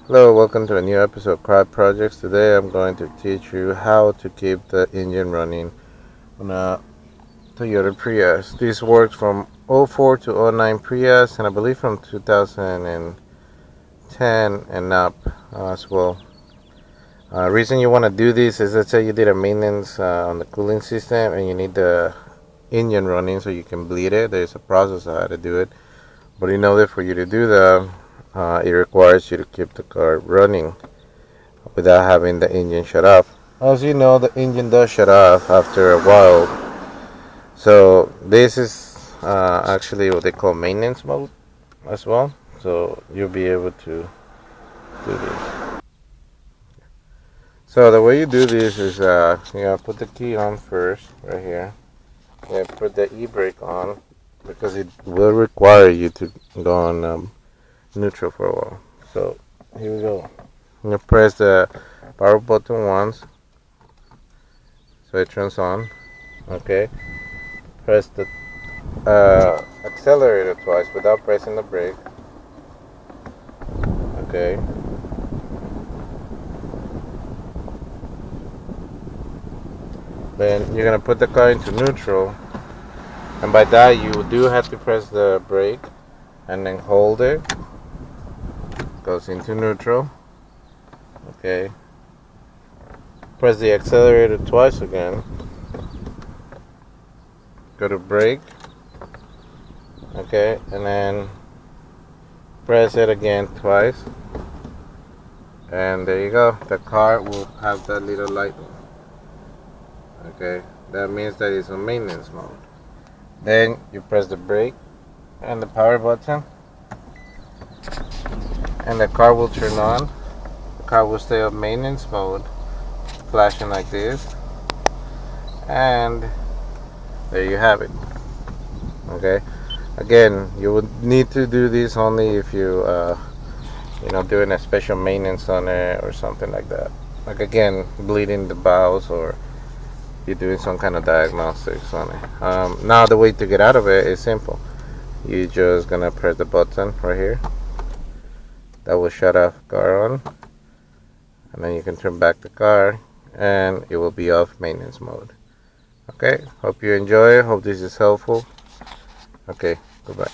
Hello, welcome to a new episode of Cry Projects. Today I'm going to teach you how to keep the engine running on a Toyota Prius. This works from '04 to '09 Prius, and I believe from 2010 and up as well. Reason you want to do this is, let's say you did a maintenance on the cooling system and you need the engine running so you can bleed it. There's a process of how to do it, but in order for you to do that, it requires you to keep the car running without having the engine shut off. As you know, the engine does shut off after a while. So this is actually what they call maintenance mode as well. So you'll be able to do this. So the way you do this is you put the key on first, right here. You put the e-brake on because it will require you to go on neutral for a while. So here we go. You press the power button once, so it turns on. Okay. Press the accelerator twice without pressing the brake. Okay. Then you're gonna put the car into neutral, and by that you do have to press the brake and then hold it. Goes into neutral. Okay. Press the accelerator twice again. Go to brake. Okay, and then press it again twice. And there you go. The car will have that little light on. Okay, that means that it's on maintenance mode. Then you press the brake and the power button, and the car will turn on. The car will stay on maintenance mode, flashing like this, and there you have it. Okay, again, you would need to do this only if you doing a special maintenance on it or something like that, like again bleeding the valves, or you're doing some kind of diagnostics on it. Now the way to get out of it is simple. You're just gonna press the button right here. That will shut off the car on, and then you can turn back the car and it will be off maintenance mode. Okay, hope you enjoy it. Hope this is helpful. Okay, goodbye.